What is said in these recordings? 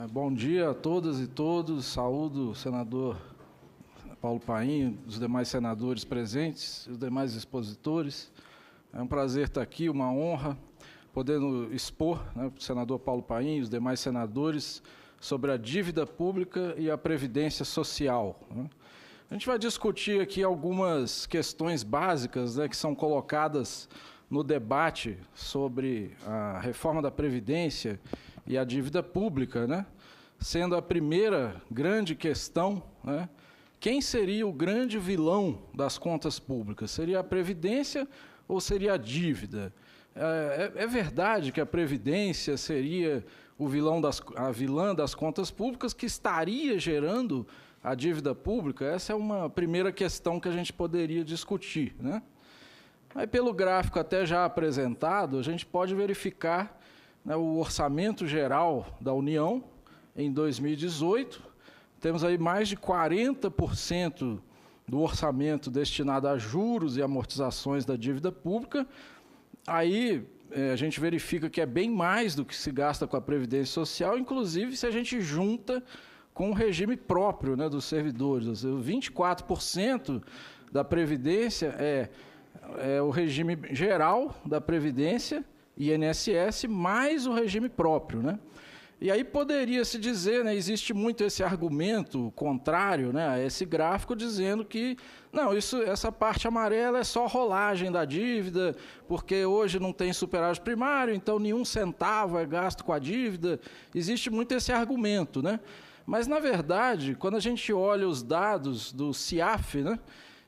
Bom dia a todas e todos. Saúdo o senador Paulo Paim, os demais senadores presentes, os demais expositores. É um prazer estar aqui, uma honra, podendo expor, para o senador Paulo Paim e os demais senadores sobre a dívida pública e a previdência social. A gente vai discutir aqui algumas questões básicas que são colocadas no debate sobre a reforma da Previdência e a dívida pública, sendo a primeira grande questão, quem seria o grande vilão das contas públicas? Seria a Previdência ou seria a dívida? É verdade que a Previdência seria a vilã das contas públicas que estaria gerando a dívida pública? Essa é uma primeira questão que a gente poderia discutir, Aí, pelo gráfico até já apresentado, a gente pode verificar o orçamento geral da União em 2018. Temos aí mais de 40% do orçamento destinado a juros e amortizações da dívida pública. Aí a gente verifica que é bem mais do que se gasta com a Previdência Social, inclusive se a gente junta com o regime próprio dos servidores. 24% da Previdência é o regime geral da Previdência, INSS, mais o regime próprio. E aí poderia-se dizer, existe muito esse argumento contrário a esse gráfico, dizendo que não, essa parte amarela é só rolagem da dívida, porque hoje não tem superávit primário, então nenhum centavo é gasto com a dívida. Existe muito esse argumento, Mas, na verdade, quando a gente olha os dados do CIAF,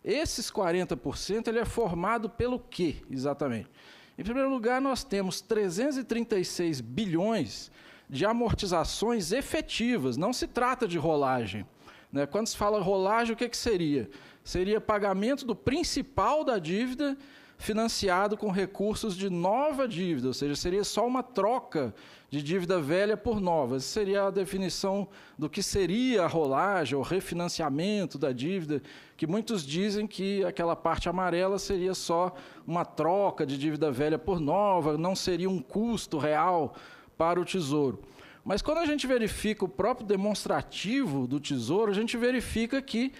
esses 40% ele é formado pelo quê, exatamente? Em primeiro lugar, nós temos 336 bilhões de amortizações efetivas, não se trata de rolagem. Quando se fala rolagem, o que seria? Seria pagamento do principal da dívida financiado com recursos de nova dívida, ou seja, seria só uma troca de dívida velha por nova. Essa seria a definição do que seria a rolagem, o refinanciamento da dívida, que muitos dizem que aquela parte amarela seria só uma troca de dívida velha por nova, não seria um custo real para o Tesouro. Mas quando a gente verifica o próprio demonstrativo do Tesouro, a gente verifica que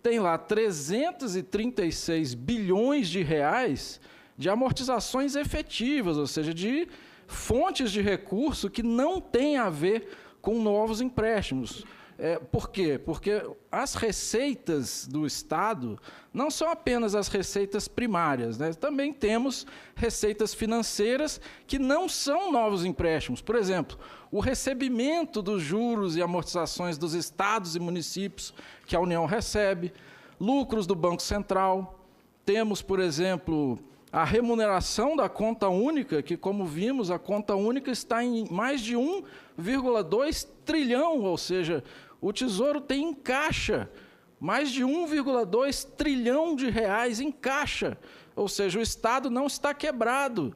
tem lá 336 bilhões de reais de amortizações efetivas, ou seja, de fontes de recurso que não têm a ver com novos empréstimos. Por quê? Porque as receitas do Estado não são apenas as receitas primárias, Também temos receitas financeiras que não são novos empréstimos. Por exemplo, o recebimento dos juros e amortizações dos estados e municípios que a União recebe, lucros do Banco Central. Temos, por exemplo, a remuneração da conta única, que, como vimos, a conta única está em mais de 1,2 trilhão, ou seja, o Tesouro tem em caixa mais de 1,2 trilhão de reais em caixa, ou seja, o Estado não está quebrado.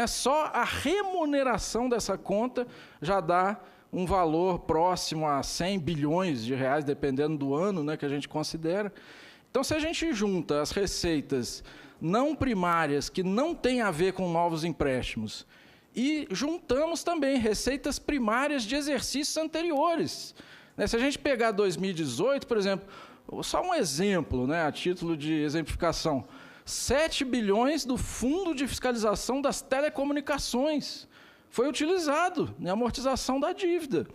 Só a remuneração dessa conta já dá um valor próximo a 100 bilhões de reais, dependendo do ano que a gente considera. Então, se a gente junta as receitas não primárias, que não têm a ver com novos empréstimos, e juntamos também receitas primárias de exercícios anteriores. Se a gente pegar 2018, por exemplo, só um exemplo, a título de exemplificação, 7 bilhões do Fundo de Fiscalização das Telecomunicações foi utilizado na amortização da dívida.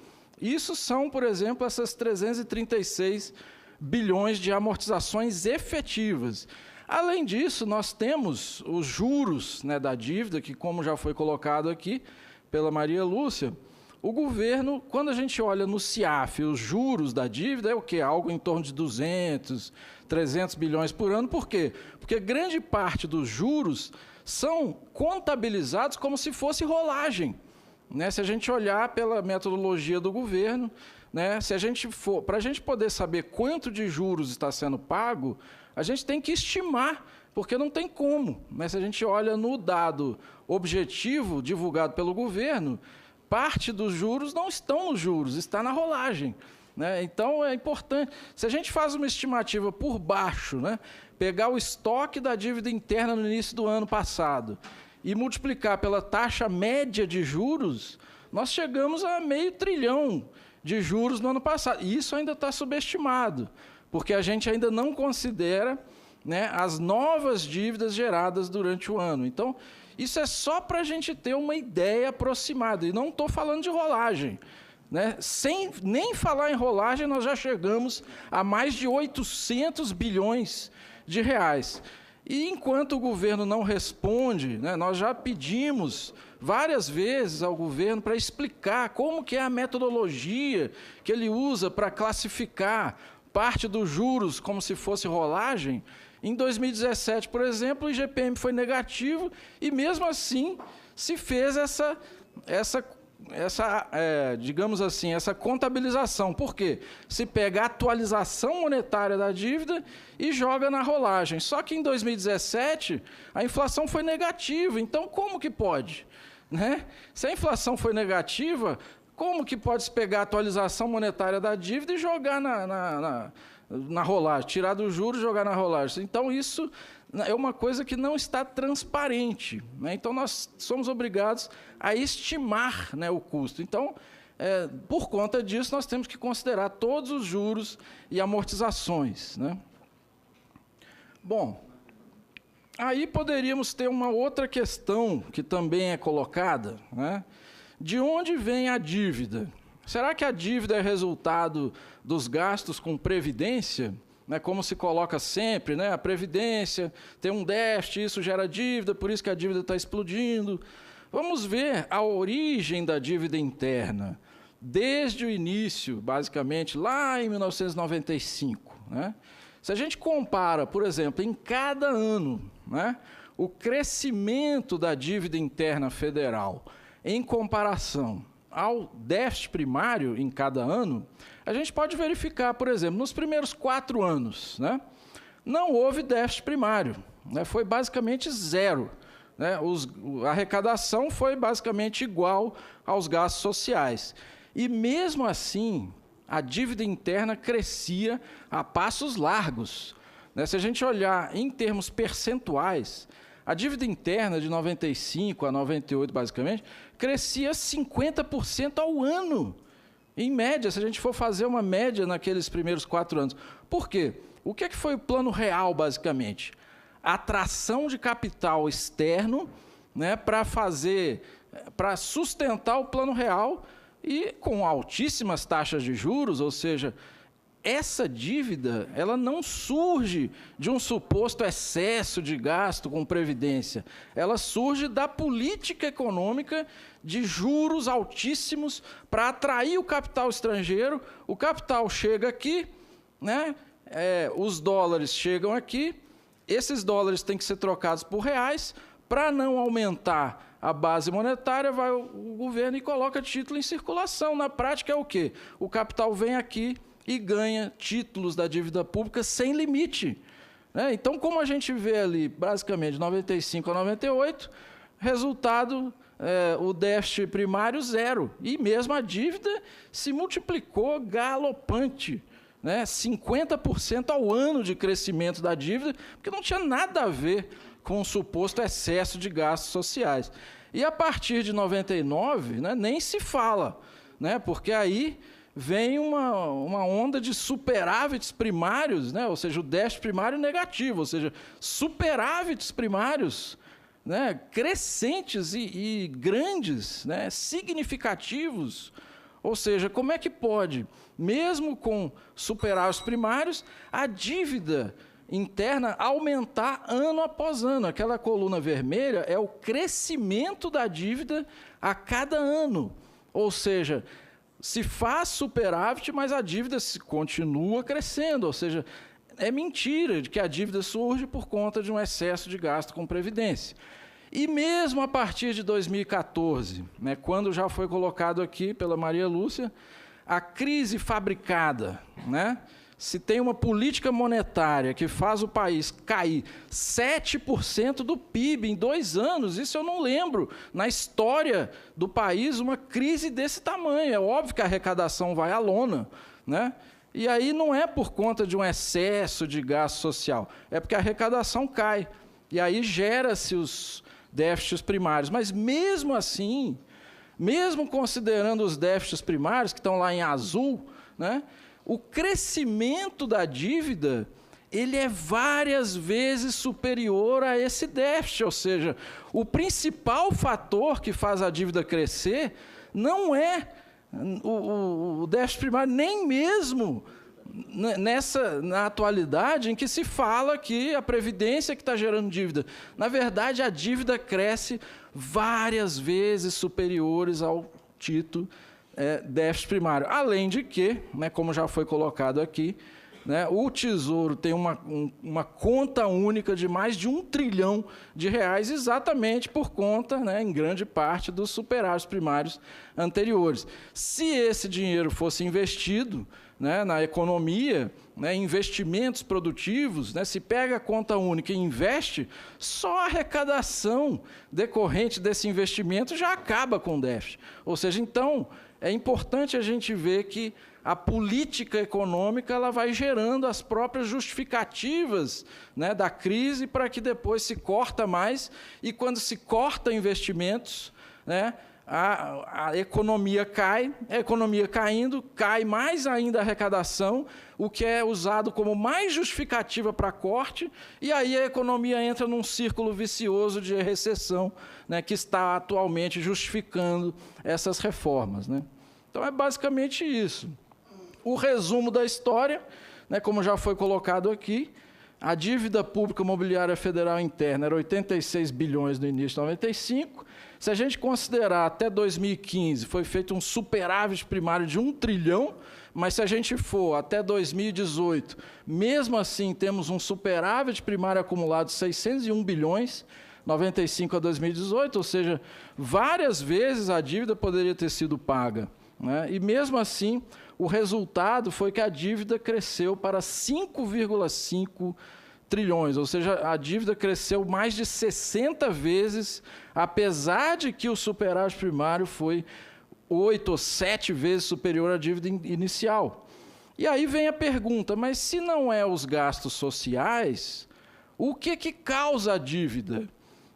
Isso são, por exemplo, essas 336 bilhões de amortizações efetivas. Além disso, nós temos os juros da dívida, que, como já foi colocado aqui pela Maria Lúcia, o governo, quando a gente olha no CIAF, os juros da dívida é o quê? Algo em torno de 200, 300 bilhões por ano. Por quê? Porque grande parte dos juros são contabilizados como se fosse rolagem. Se a gente olhar pela metodologia do governo, para a gente poder saber quanto de juros está sendo pago, a gente tem que estimar, porque não tem como. Se a gente olha no dado objetivo divulgado pelo governo, parte dos juros não estão nos juros, está na rolagem. Então, é importante. Se a gente faz uma estimativa por baixo, pegar o estoque da dívida interna no início do ano passado e multiplicar pela taxa média de juros, nós chegamos a 500 bilhões de juros no ano passado. E isso ainda está subestimado, porque a gente ainda não considera, né, as novas dívidas geradas durante o ano. Então, isso é só para a gente ter uma ideia aproximada. E não estou falando de rolagem, né? Sem nem falar em rolagem, nós já chegamos a mais de 800 bilhões de reais. E enquanto o governo não responde, né, nós já pedimos várias vezes ao governo para explicar como que é a metodologia que ele usa para classificar parte dos juros como se fosse rolagem. Em 2017, por exemplo, o IGPM foi negativo e, mesmo assim, se fez digamos assim, essa contabilização. Por quê? Se pega a atualização monetária da dívida e joga na rolagem. Só que em 2017, a inflação foi negativa. Então, como que pode? Né? Se a inflação foi negativa, como que pode se pegar a atualização monetária da dívida e jogar na rolagem, tirar do juros e jogar na rolagem? Então, isso é uma coisa que não está transparente, né? Então, nós somos obrigados a estimar, né, o custo. Então, por conta disso, nós temos que considerar todos os juros e amortizações, né? Bom, aí poderíamos ter uma outra questão que também é colocada, né? De onde vem a dívida? Será que a dívida é resultado dos gastos com previdência? Né, como se coloca sempre, né, a previdência tem um déficit, isso gera dívida, por isso que a dívida está explodindo. Vamos ver a origem da dívida interna, desde o início, basicamente, lá em 1995. Né? Se a gente compara, por exemplo, em cada ano, né, o crescimento da dívida interna federal em comparação ao déficit primário em cada ano, a gente pode verificar, por exemplo, nos primeiros 4 anos, né, não houve déficit primário, né, foi basicamente zero. Né, a arrecadação foi basicamente igual aos gastos sociais. E, mesmo assim, a dívida interna crescia a passos largos. Né, se a gente olhar em termos percentuais, a dívida interna de 95 a 98, basicamente, crescia 50% ao ano. Em média, se a gente for fazer uma média naqueles primeiros 4 anos. Por quê? O que foi o plano real, basicamente? A atração de capital externo, né, para sustentar o plano real e com altíssimas taxas de juros, ou seja, essa dívida ela não surge de um suposto excesso de gasto com previdência, ela surge da política econômica de juros altíssimos para atrair o capital estrangeiro. O capital chega aqui, né, os dólares chegam aqui, esses dólares têm que ser trocados por reais. Para não aumentar a base monetária, vai o governo e coloca título em circulação. Na prática é o quê? O capital vem aqui e ganha títulos da dívida pública sem limite. Né? Então, como a gente vê ali, basicamente, de 95 a 98, resultado, o déficit primário zero. E mesmo a dívida se multiplicou galopante. Né, 50% ao ano de crescimento da dívida, porque não tinha nada a ver com o suposto excesso de gastos sociais. E a partir de 99, né, nem se fala, né, porque aí vem uma onda de superávites primários, né, ou seja, o déficit primário negativo, ou seja, superávites primários, né, crescentes e grandes, né, significativos. Ou seja, como é que pode, mesmo com superávites primários, a dívida interna aumentar ano após ano? Aquela coluna vermelha é o crescimento da dívida a cada ano. Ou seja, se faz superávit, mas a dívida continua crescendo. Ou seja, é mentira de que a dívida surge por conta de um excesso de gasto com previdência. E mesmo a partir de 2014, né, quando já foi colocado aqui pela Maria Lúcia, a crise fabricada, né, se tem uma política monetária que faz o país cair 7% do PIB em 2 anos, isso eu não lembro, na história do país, uma crise desse tamanho. É óbvio que a arrecadação vai à lona, né? E aí não é por conta de um excesso de gasto social, é porque a arrecadação cai. E aí gera-se os déficits primários. Mas, mesmo assim, mesmo considerando os déficits primários, que estão lá em azul, né, o crescimento da dívida ele é várias vezes superior a esse déficit, ou seja, o principal fator que faz a dívida crescer não é o déficit primário, nem mesmo na atualidade em que se fala que a Previdência que está gerando dívida. Na verdade, a dívida cresce várias vezes superiores ao dito déficit primário. Além de que, né, como já foi colocado aqui, né, o Tesouro tem uma conta única de mais de R$1 trilhão exatamente por conta, né, em grande parte, dos superávites primários anteriores. Se esse dinheiro fosse investido, né, na economia, né, em investimentos produtivos, né, se pega a conta única e investe, só a arrecadação decorrente desse investimento já acaba com o déficit. Ou seja, então, é importante a gente ver que a política econômica ela vai gerando as próprias justificativas, né, da crise para que depois se corta mais, e quando se corta investimentos, né, a economia cai, a economia caindo, cai mais ainda a arrecadação, o que é usado como mais justificativa para corte, e aí a economia entra num círculo vicioso de recessão, né, que está atualmente justificando essas reformas, né. Então, é basicamente isso. O resumo da história, né, como já foi colocado aqui, a dívida pública imobiliária federal interna era 86 bilhões no início de 95. Se a gente considerar até 2015, foi feito um superávit primário de R$1 trilhão, mas se a gente for até 2018, mesmo assim temos um superávit primário acumulado de 601 bilhões, 95 a 2018, ou seja, várias vezes a dívida poderia ter sido paga, né? E mesmo assim, o resultado foi que a dívida cresceu para 5,5 trilhões, ou seja, a dívida cresceu mais de 60 vezes, apesar de que o superávit primário foi 8 ou 7 vezes superior à dívida inicial. E aí vem a pergunta, mas se não é os gastos sociais, o que causa a dívida?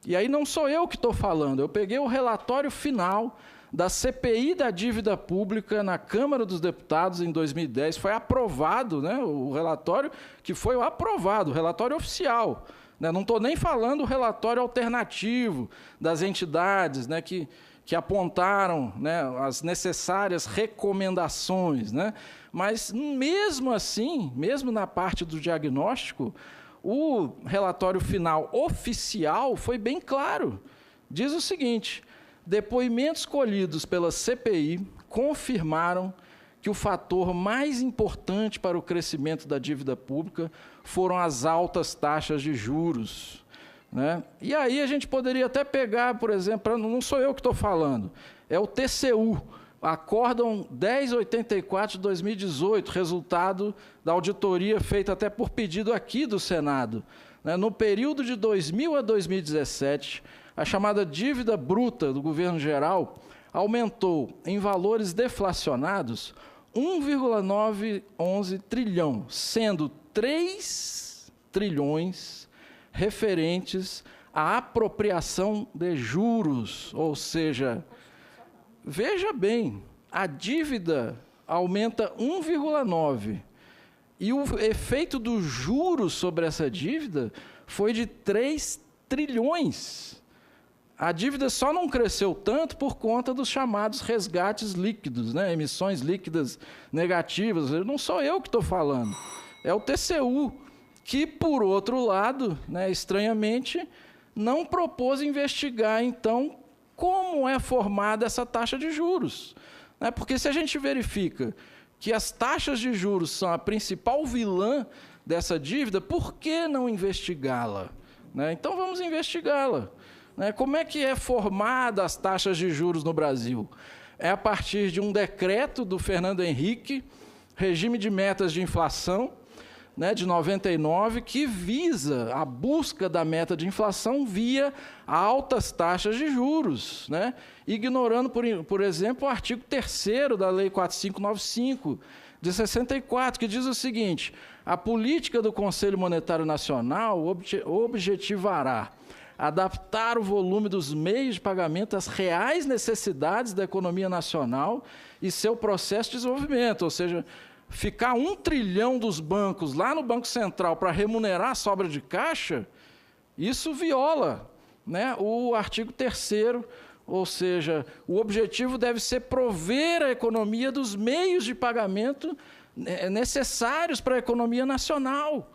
E aí não sou eu que estou falando, eu peguei o relatório final da CPI da dívida pública na Câmara dos Deputados em 2010, foi aprovado, né, o relatório que foi aprovado, o relatório oficial, né, não estou nem falando o relatório alternativo das entidades, né, que apontaram, né, as necessárias recomendações, né, mas mesmo assim, mesmo na parte do diagnóstico, o relatório final oficial foi bem claro, diz o seguinte: depoimentos colhidos pela CPI confirmaram que o fator mais importante para o crescimento da dívida pública foram as altas taxas de juros, né? E aí a gente poderia até pegar, por exemplo, não sou eu que estou falando, é o TCU, Acórdão 1084 de 2018, resultado da auditoria feita até por pedido aqui do Senado, né? No período de 2000 a 2017, a chamada dívida bruta do governo geral aumentou em valores deflacionados 1,911 trilhão, sendo 3 trilhões referentes à apropriação de juros, ou seja, veja bem, a dívida aumenta 1,9 e o efeito dos juros sobre essa dívida foi de 3 trilhões. A dívida só não cresceu tanto por conta dos chamados resgates líquidos, né? Emissões líquidas negativas. Não sou eu que estou falando, é o TCU, que, por outro lado, né, estranhamente, não propôs investigar, então, como é formada essa taxa de juros, né? Porque se a gente verifica que as taxas de juros são a principal vilã dessa dívida, por que não investigá-la, né? Então, vamos investigá-la. Como é que é formada as taxas de juros no Brasil? É a partir de um decreto do Fernando Henrique, regime de metas de inflação, né, de 99, que visa a busca da meta de inflação via altas taxas de juros, né, ignorando, por exemplo, o artigo 3º da Lei 4595, de 64, que diz o seguinte: a política do Conselho Monetário Nacional objetivará adaptar o volume dos meios de pagamento às reais necessidades da economia nacional e seu processo de desenvolvimento, ou seja, ficar 1 trilhão dos bancos lá no Banco Central para remunerar a sobra de caixa, isso viola, né, o artigo 3º, ou seja, o objetivo deve ser prover a economia dos meios de pagamento necessários para a economia nacional.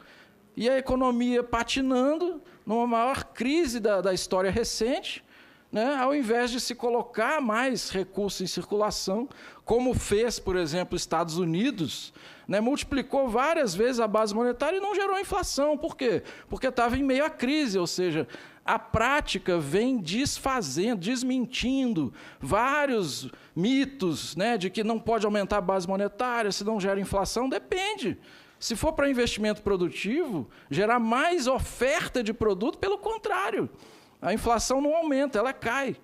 E a economia patinando, numa maior crise da história recente, né, ao invés de se colocar mais recursos em circulação, como fez, por exemplo, os Estados Unidos, né, multiplicou várias vezes a base monetária e não gerou inflação. Por quê? Porque estava em meio à crise, ou seja, a prática vem desfazendo, desmentindo vários mitos, né, de que não pode aumentar a base monetária, se não gera inflação. Depende. Se for para investimento produtivo, gerar mais oferta de produto, pelo contrário, a inflação não aumenta, ela cai,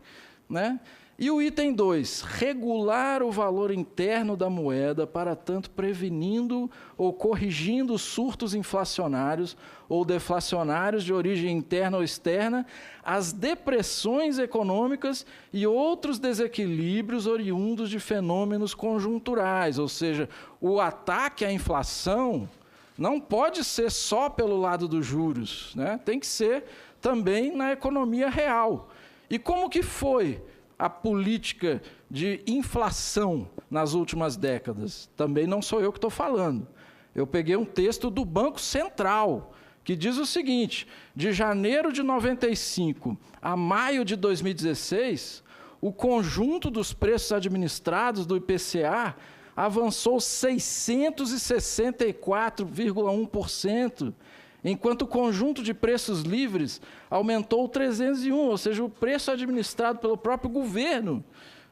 né? E o item 2, regular o valor interno da moeda, para tanto prevenindo ou corrigindo surtos inflacionários ou deflacionários de origem interna ou externa, as depressões econômicas e outros desequilíbrios oriundos de fenômenos conjunturais, ou seja, o ataque à inflação não pode ser só pelo lado dos juros, né? Tem que ser também na economia real. E como que foi a política de inflação nas últimas décadas? Também não sou eu que estou falando. Eu peguei um texto do Banco Central, que diz o seguinte: de janeiro de 95 a maio de 2016, o conjunto dos preços administrados do IPCA avançou 664,1%, enquanto o conjunto de preços livres aumentou 301%, ou seja, o preço administrado pelo próprio governo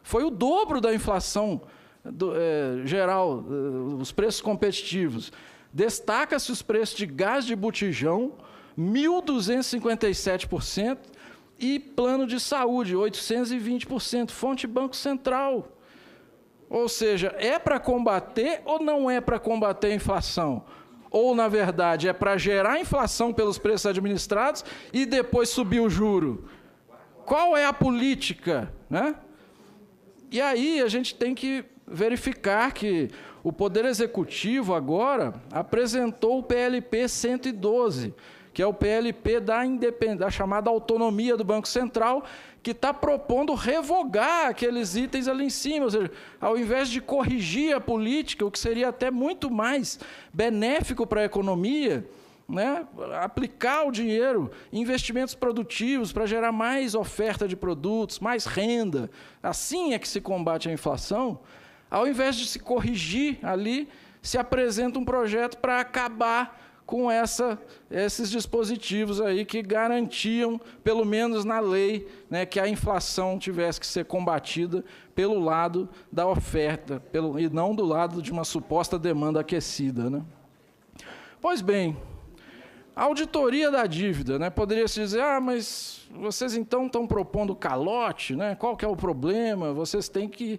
foi o dobro da inflação geral, os preços competitivos. Destaca-se os preços de gás de botijão, 1.257%, e plano de saúde, 820%, fonte Banco Central. Ou seja, é para combater ou não é para combater a inflação? Ou, na verdade, é para gerar inflação pelos preços administrados e depois subir o juro? Qual é a política, né? E aí a gente tem que verificar que o Poder Executivo agora apresentou o PLP 112, que é o PLP da chamada autonomia do Banco Central, que está propondo revogar aqueles itens ali em cima, ou seja, ao invés de corrigir a política, o que seria até muito mais benéfico para a economia, né, aplicar o dinheiro em investimentos produtivos para gerar mais oferta de produtos, mais renda, assim é que se combate a inflação. Ao invés de se corrigir ali, se apresenta um projeto para acabar com esses dispositivos aí que garantiam, pelo menos na lei, né, que a inflação tivesse que ser combatida pelo lado da oferta, e não do lado de uma suposta demanda aquecida, né? Pois bem, a auditoria da dívida, né, poderia-se dizer, mas vocês então estão propondo calote, né? Qual que é o problema? Vocês têm que...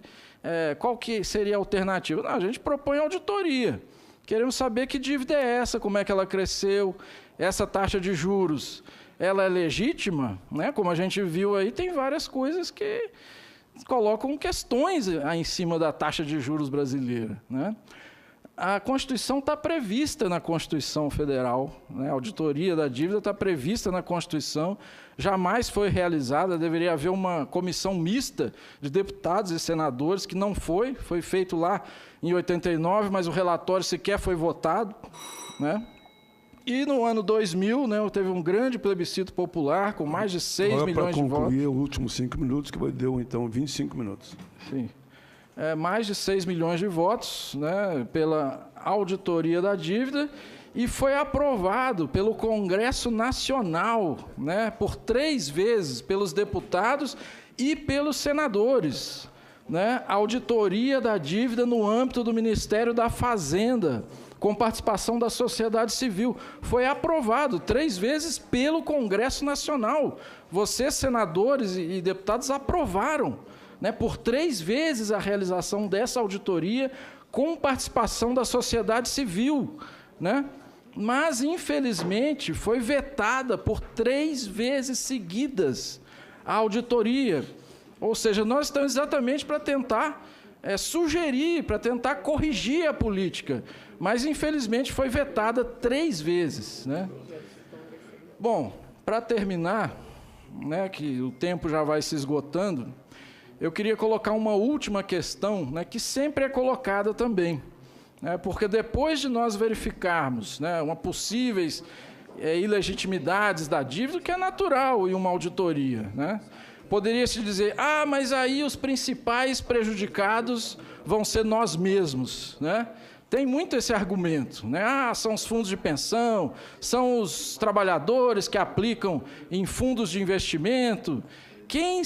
qual que seria a alternativa? Não, a gente propõe auditoria. Queremos saber que dívida é essa, como é que ela cresceu, essa taxa de juros, ela é legítima, né? Como a gente viu aí, tem várias coisas que colocam questões em cima da taxa de juros brasileira, né? A Constituição está prevista na Constituição Federal, né? A auditoria da dívida está prevista na Constituição, jamais foi realizada, deveria haver uma comissão mista de deputados e senadores, que não foi feito lá em 89, mas o relatório sequer foi votado, né? E no ano 2000, né, teve um grande plebiscito popular, com mais de 6 milhões de votos. Para concluir, os últimos 5 minutos, que deu, então, 25 minutos. Sim. Mais de 6 milhões de votos, né, pela auditoria da dívida, e foi aprovado pelo Congresso Nacional, né, por 3 vezes, pelos deputados e pelos senadores, né, a auditoria da dívida no âmbito do Ministério da Fazenda, com participação da sociedade civil. Foi aprovado 3 vezes pelo Congresso Nacional. Vocês, senadores e deputados, aprovaram, né, por 3 vezes a realização dessa auditoria com participação da sociedade civil, né? mas, infelizmente, foi vetada por 3 vezes seguidas a auditoria. Ou seja, nós estamos exatamente para tentar sugerir, para tentar corrigir a política, mas, infelizmente, foi vetada 3 vezes, né? Bom, para terminar, né, que o tempo já vai se esgotando, eu queria colocar uma última questão, né, que sempre é colocada também, né, porque depois de nós verificarmos, né, uma possíveis ilegitimidades da dívida, que é natural em uma auditoria, né, poderia-se dizer, mas aí os principais prejudicados vão ser nós mesmos, né? Tem muito esse argumento, né? São os fundos de pensão, são os trabalhadores que aplicam em fundos de investimento. Quem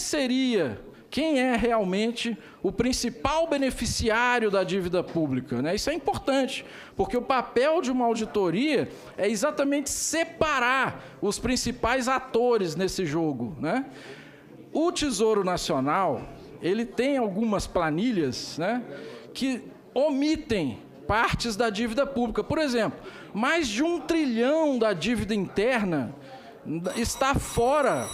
é realmente o principal beneficiário da dívida pública, né? Isso é importante, porque o papel de uma auditoria é exatamente separar os principais atores nesse jogo, né? O Tesouro Nacional, ele tem algumas planilhas, né, que omitem partes da dívida pública. Por exemplo, mais de 1 trilhão da dívida interna está fora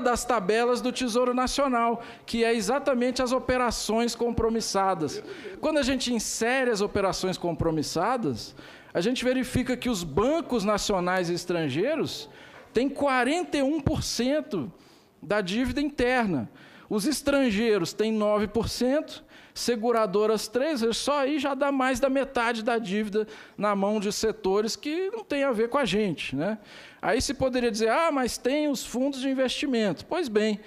das tabelas do Tesouro Nacional, que é exatamente as operações compromissadas. Quando a gente insere as operações compromissadas, a gente verifica que os bancos nacionais e estrangeiros têm 41% da dívida interna. Os estrangeiros têm 9%, seguradoras 3%, só aí já dá mais da metade da dívida na mão de setores que não tem a ver com a gente, né? Aí se poderia dizer, mas tem os fundos de investimento. Pois bem,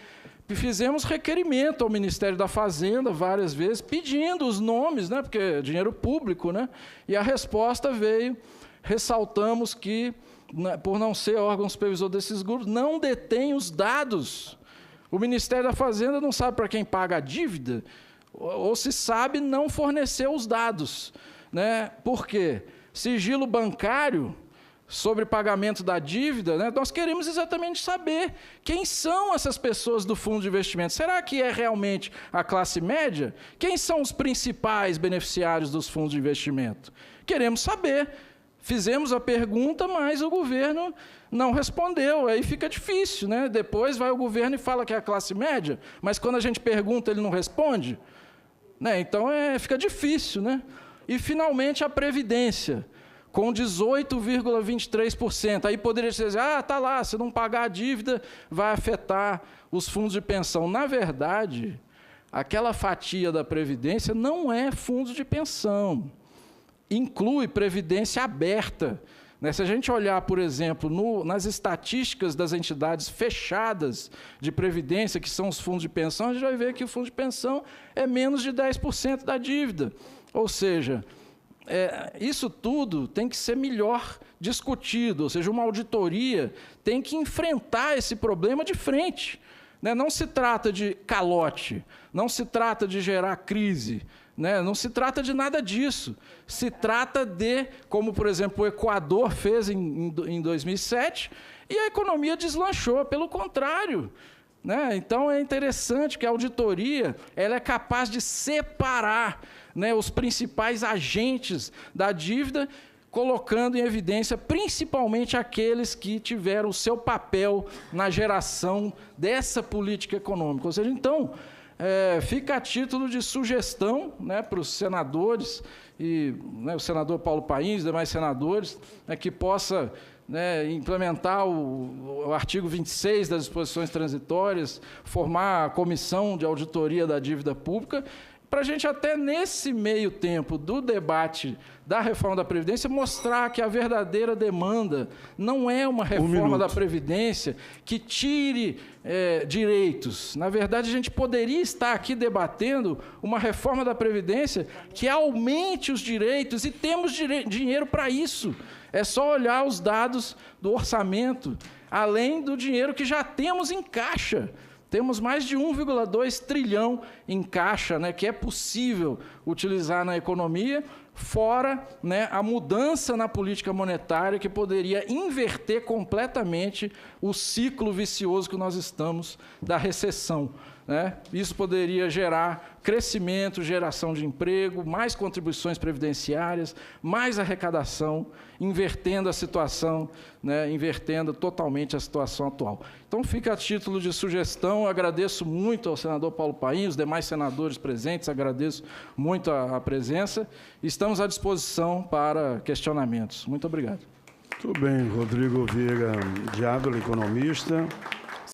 fizemos requerimento ao Ministério da Fazenda várias vezes, pedindo os nomes, né, porque é dinheiro público, né? E a resposta veio, ressaltamos que, por não ser órgão supervisor desses grupos, não detém os dados. O Ministério da Fazenda não sabe para quem paga a dívida, ou se sabe, não forneceu os dados, né? Por quê? Sigilo bancário sobre pagamento da dívida, né? Nós queremos exatamente saber quem são essas pessoas do fundo de investimento. Será que é realmente a classe média? Quem são os principais beneficiários dos fundos de investimento? Queremos saber. Fizemos a pergunta, mas o governo não respondeu. Aí fica difícil, né? Depois vai o governo e fala que é a classe média, mas quando a gente pergunta, ele não responde, né? Então fica difícil, né? E, finalmente, a Previdência, com 18,23%. Aí poderia dizer, tá lá, se não pagar a dívida, vai afetar os fundos de pensão. Na verdade, aquela fatia da Previdência não é fundo de pensão. Inclui previdência aberta, né? Se a gente olhar, por exemplo, nas estatísticas das entidades fechadas de previdência, que são os fundos de pensão, a gente vai ver que o fundo de pensão é menos de 10% da dívida. Ou seja, isso tudo tem que ser melhor discutido, ou seja, uma auditoria tem que enfrentar esse problema de frente, né? Não se trata de calote, não se trata de gerar crise, né? Não se trata de nada disso. Se trata de, como, por exemplo, o Equador fez em 2007, e a economia deslanchou, pelo contrário, né? Então, é interessante que a auditoria ela é capaz de separar, né, os principais agentes da dívida, colocando em evidência principalmente aqueles que tiveram o seu papel na geração dessa política econômica. Ou seja, então, fica a título de sugestão, né, para os senadores, e, né, o senador Paulo Paim, os demais senadores, né, que possa, né, implementar o artigo 26 das disposições transitórias, formar a comissão de auditoria da dívida pública, para a gente até nesse meio tempo do debate da reforma da Previdência mostrar que a verdadeira demanda não é uma reforma da Previdência que tire direitos. Na verdade, a gente poderia estar aqui debatendo uma reforma da Previdência que aumente os direitos, e temos dinheiro para isso. É só olhar os dados do orçamento, além do dinheiro que já temos em caixa. Temos mais de 1,2 trilhão em caixa, né, que é possível utilizar na economia, fora, né, a mudança na política monetária que poderia inverter completamente o ciclo vicioso que nós estamos da recessão. né? Isso poderia gerar crescimento, geração de emprego, mais contribuições previdenciárias, mais arrecadação, invertendo a situação, né? Invertendo totalmente a situação atual. Então, fica a título de sugestão, agradeço muito ao senador Paulo Paim, os demais senadores presentes, agradeço muito a presença. Estamos à disposição para questionamentos. Muito obrigado. Muito bem, Rodrigo Vieira de Ávila, economista.